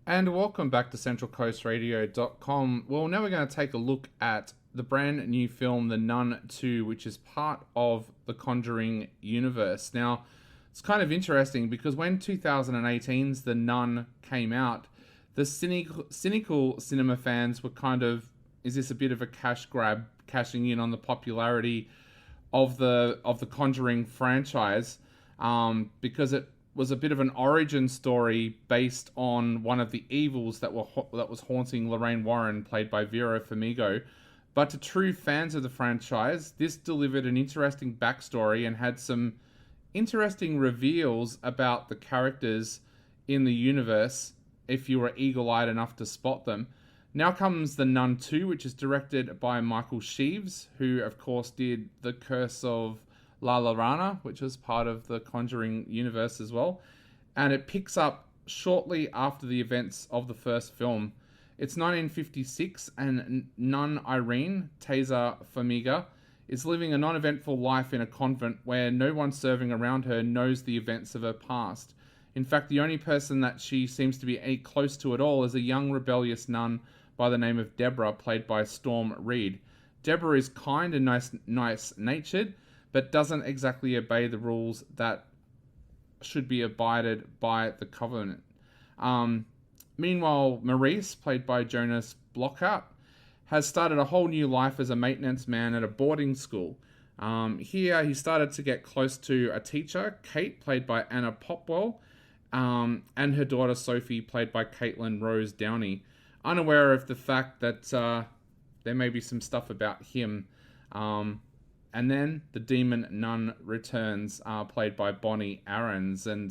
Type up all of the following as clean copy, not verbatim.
And welcome back to CentralCoastRadio.com. Well, now we're going to take a look at the brand new film, The Nun II, which is part of the Conjuring universe. Now, it's kind of interesting because when 2018's The Nun came out, the cynical cinema fans were kind of, is this a bit of a cash grab, cashing in on the popularity of the Conjuring franchise, because it was a bit of an origin story based on one of the evils that was haunting Lorraine Warren, played by Vera Farmiga. But to true fans of the franchise, this delivered an interesting backstory and had some interesting reveals about the characters in the universe, if you were eagle-eyed enough to spot them. Now comes The Nun II, which is directed by Michael Sheaves, who of course did The Curse of La Llorona, which was part of the Conjuring universe as well. And it picks up shortly after the events of the first film. It's 1956, and nun Irene, Taser Farmiga, is living a non-eventful life in a convent where no one serving around her knows the events of her past. In fact, the only person that she seems to be close to at all is a young rebellious nun by the name of Deborah, played by Storm Reed. Deborah is kind and nice-natured, but doesn't exactly obey the rules that should be abided by the Covenant. Meanwhile, Maurice, played by Jonas Blockhart, has started a whole new life as a maintenance man at a boarding school. Here, he started to get close to a teacher, Kate, played by Anna Popwell, and her daughter, Sophie, played by Caitlin Rose Downey, unaware of the fact that there may be some stuff about him. And then the demon nun returns, played by Bonnie Aarons, and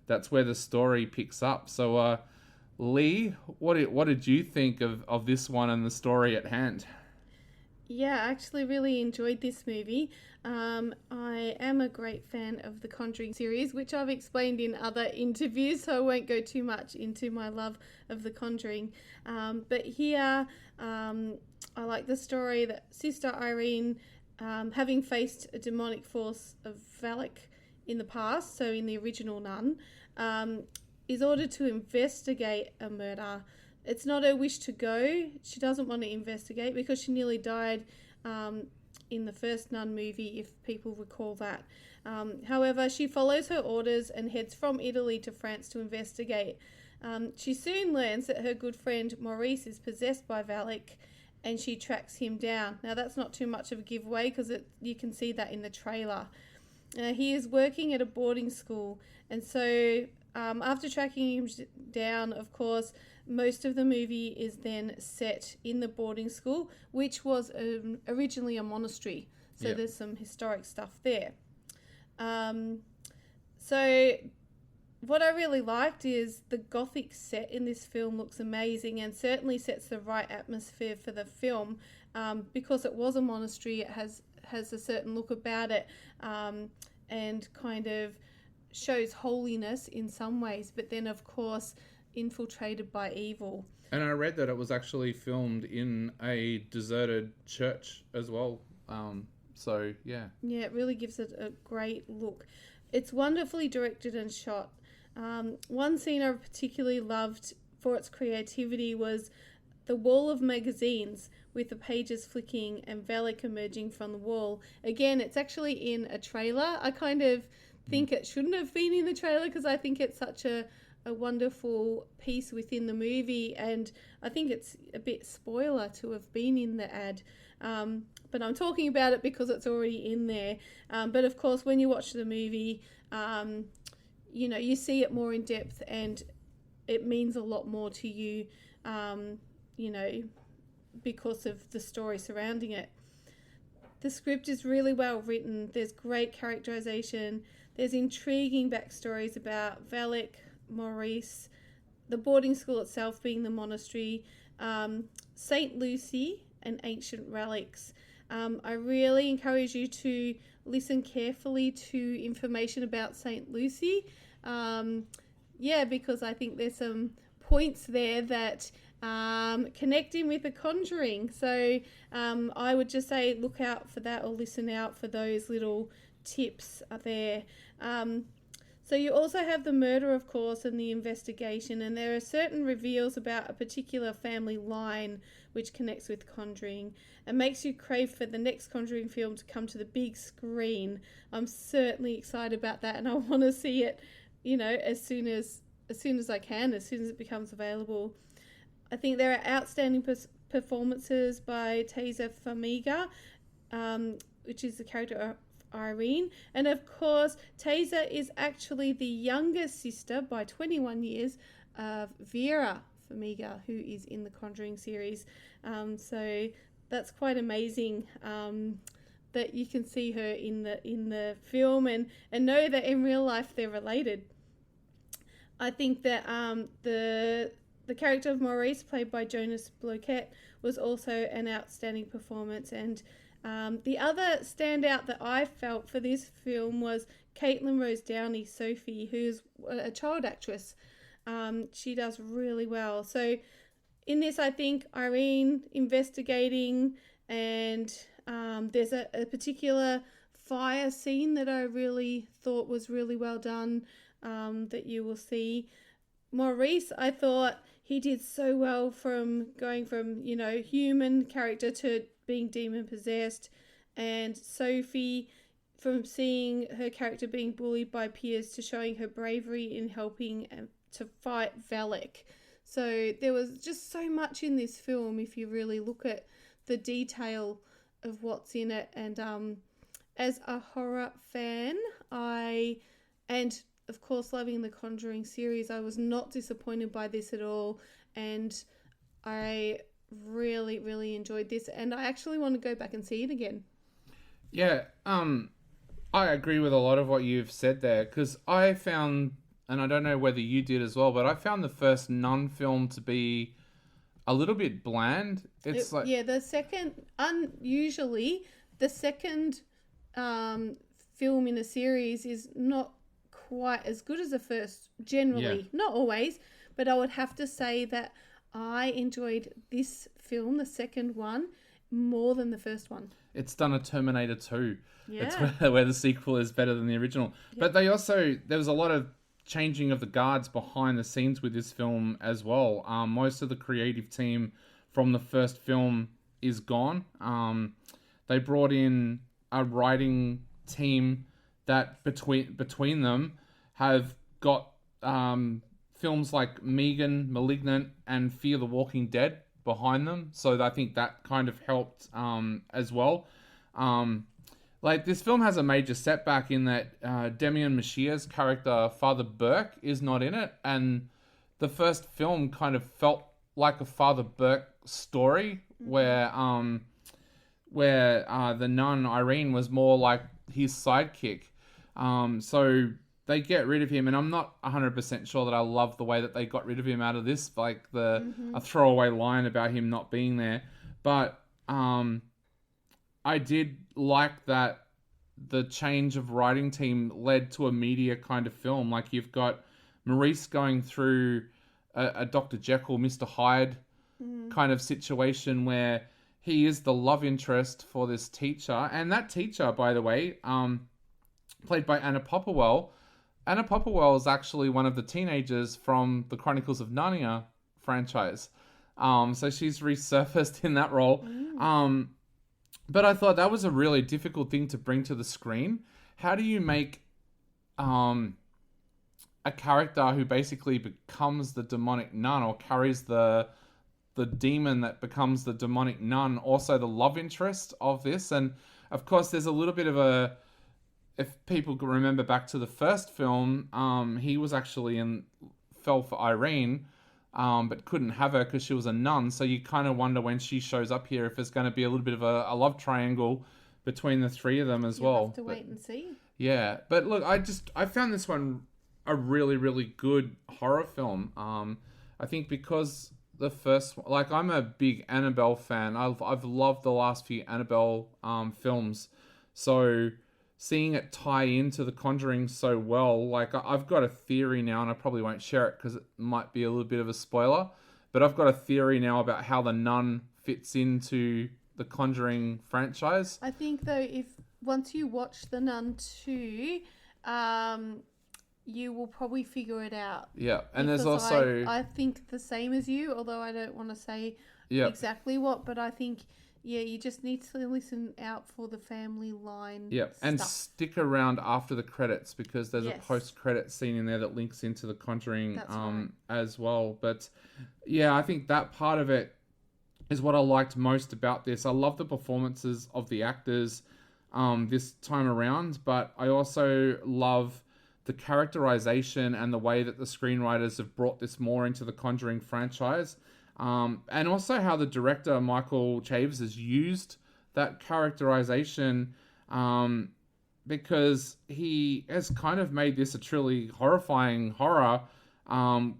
that's where the story picks up. So, Lee, what did you think of this one and the story at hand? Yeah, I actually really enjoyed this movie. I am a great fan of the Conjuring series, which I've explained in other interviews, so I won't go too much into my love of the Conjuring. But here, I like the story that Sister Irene, having faced a demonic force of Valak in the past, so in the original Nun, is ordered to investigate a murder. It's not her wish to go. She doesn't want to investigate because she nearly died in the first Nun movie, if people recall that. However, she follows her orders and heads from Italy to France to investigate. She soon learns that her good friend Maurice is possessed by Valak, and she tracks him down. Now, that's not too much of a giveaway because you can see that in the trailer. He is working at a boarding school, and so after tracking him down, of course, most of the movie is then set in the boarding school, which was originally a monastery. So Yep. There's some historic stuff there. So what I really liked is the gothic set in this film looks amazing and certainly sets the right atmosphere for the film, because it was a monastery. It has a certain look about it, and kind of shows holiness in some ways, but then of course infiltrated by evil. And I read that it was actually filmed in a deserted church as well. So, yeah. Yeah, it really gives it a great look. It's wonderfully directed and shot. One scene I particularly loved for its creativity was the wall of magazines with the pages flicking and Valak emerging from the wall. Again, it's actually in a trailer. I kind of think it shouldn't have been in the trailer because I think it's such a wonderful piece within the movie, and I think it's a bit spoiler to have been in the ad. But I'm talking about it because it's already in there. But of course, when you watch the movie, you see it more in depth and it means a lot more to you, because of the story surrounding it. The script is really well written. There's great characterization. There's intriguing backstories about Valak, Maurice, the boarding school itself being the monastery, St. Lucy, and ancient relics. I really encourage you to listen carefully to information about St. Lucy. Because I think there's some points there that connecting with The Conjuring. So I would just say look out for that or listen out for those little tips there. So you also have the murder, of course, and the investigation, and there are certain reveals about a particular family line which connects with Conjuring and makes you crave for the next Conjuring film to come to the big screen. I'm certainly excited about that, and I want to see it, as soon as I can, as soon as it becomes available. I think there are outstanding performances by Taser Farmiga, which is the character of Irene. And of course, Taser is actually the younger sister by 21 years of Vera Farmiga, who is in the Conjuring series. So that's quite amazing that you can see her in the film and know that in real life they're related. I think that the character of Maurice, played by Jonas Bloquet, was also an outstanding performance. And the other standout that I felt for this film was Caitlin Rose Downey, Sophie, who's a child actress. She does really well. So in this, I think Irene investigating, and there's a particular fire scene that I really thought was really well done, that you will see. Maurice, I thought he did so well from going from, human character to being demon possessed, and Sophie, from seeing her character being bullied by peers to showing her bravery in helping to fight Valak. So there was just so much in this film if you really look at the detail of what's in it. And as a horror fan, and of course loving the Conjuring series, I was not disappointed by this at all, and I really, really enjoyed this, and I actually want to go back and see it again. Yeah, I agree with a lot of what you've said there, because I found, and I don't know whether you did as well, but I found the first Nun film to be a little bit bland. The second, unusually, the second film in a series is not quite as good as the first, generally. Not always, but I would have to say that I enjoyed this film, the second one, more than the first one. It's done a Terminator 2. Yeah. It's where the sequel is better than the original. Yeah. But there was a lot of changing of the guards behind the scenes with this film as well. Most of the creative team from the first film is gone. They brought in a writing team that between them have got films like Megan, Malignant, and Fear the Walking Dead behind them. So I think that kind of helped as well. This film has a major setback in that Demian Mashia's character, Father Burke, is not in it. And the first film kind of felt like a Father Burke story, where the nun, Irene, was more like his sidekick. So they get rid of him, and I'm not 100% sure that I love the way that they got rid of him out of this, a throwaway line about him not being there. But I did like that the change of writing team led to a media kind of film. Like, you've got Maurice going through a Dr. Jekyll, Mr. Hyde kind of situation where he is the love interest for this teacher. And that teacher, by the way, played by Anna Popplewell. Anna Popplewell is actually one of the teenagers from the Chronicles of Narnia franchise. So she's resurfaced in that role. But I thought that was a really difficult thing to bring to the screen. How do you make a character who basically becomes the demonic nun, or carries the demon that becomes the demonic nun, also the love interest of this? And of course, there's a little bit of a, if people can remember back to the first film, he was actually fell for Irene, but couldn't have her because she was a nun. So you kind of wonder when she shows up here if there's going to be a little bit of a love triangle between the three of them as well. You'll have to wait and see. Yeah, but look, I found this one a really, really good horror film. I think because the first, I'm a big Annabelle fan. I've loved the last few Annabelle films. So seeing it tie into The Conjuring so well, I've got a theory now, and I probably won't share it because it might be a little bit of a spoiler, but I've got a theory now about how the nun fits into the Conjuring franchise. I think, though, if once you watch The Nun II, you will probably figure it out. Yeah, and there's Because also... I think the same as you, although I don't want to say Yep. exactly what, but I think, you just need to listen out for the family line Yep, stuff. and stick around after the credits, because there's a Yes. post-credit scene in there that links into The Conjuring That's right. as well. But yeah, I think that part of it is what I liked most about this. I love the performances of the actors this time around, but I also love the characterization and the way that the screenwriters have brought this more into the Conjuring franchise. And also how the director, Michael Chaves, has used that characterization because he has kind of made this a truly horrifying horror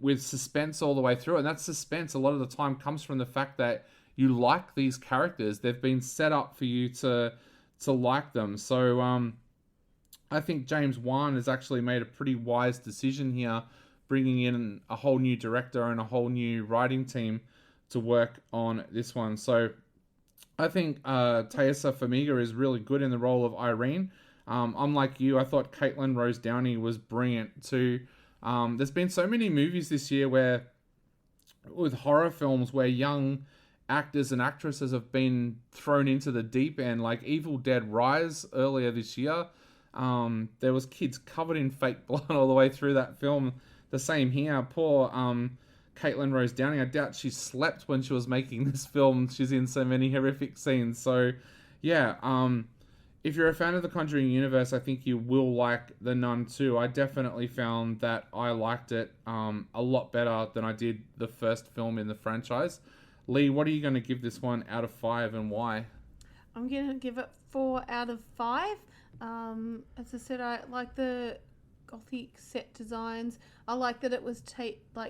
with suspense all the way through. And that suspense a lot of the time comes from the fact that you like these characters. They've been set up for you to like them. So I think James Wan has actually made a pretty wise decision here, bringing in a whole new director and a whole new writing team to work on this one. So I think Taissa Farmiga is really good in the role of Irene. Unlike you, I thought Caitlin Rose Downey was brilliant too. There's been so many movies this year with horror films where young actors and actresses have been thrown into the deep end, like Evil Dead Rise earlier this year. There was kids covered in fake blood all the way through that film. The same here. Poor Caitlin Rose Downey. I doubt she slept when she was making this film. She's in so many horrific scenes. So, yeah. If you're a fan of the Conjuring universe, I think you will like The Nun II. I definitely found that I liked it a lot better than I did the first film in the franchise. Lee, what are you going to give this one out of 5 and why? I'm going to give it 4 out of 5. As I said, I like the gothic set designs. I like that it was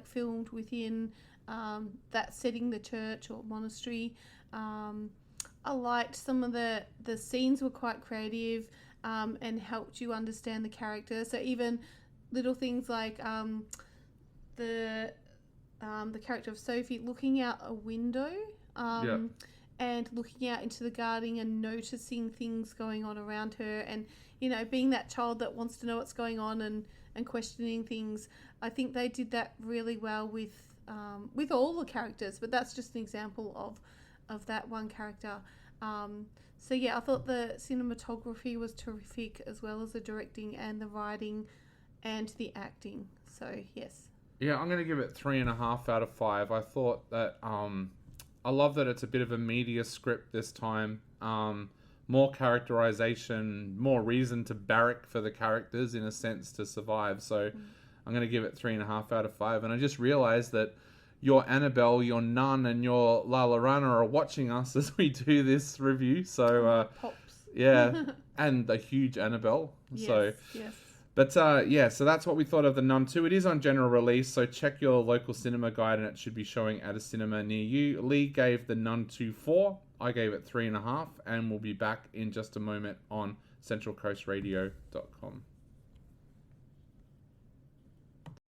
filmed within that setting, the church or monastery. I liked some of the scenes were quite creative and helped you understand the character. So even little things like the character of Sophie looking out a window and looking out into the garden and noticing things going on around her, and being that child that wants to know what's going on and questioning things. I think they did that really well with all the characters, but that's just an example of that one character. So yeah, I thought the cinematography was terrific, as well as the directing and the writing and the acting. So yes. Yeah, I'm going to give it 3.5 out of 5. I thought that I love that it's a bit of a meatier script this time. More characterization, more reason to barrack for the characters in a sense to survive. So I'm going to give it 3.5 out of 5. And I just realized that your Annabelle, your Nun, and your La Llorona are watching us as we do this review. So Pops. yeah, and the huge Annabelle. Yes. But so that's what we thought of The Nun II. It is on general release, so check your local cinema guide and it should be showing at a cinema near you. Lee gave The Nun II 4. I gave it 3.5, and we'll be back in just a moment on centralcoastradio.com.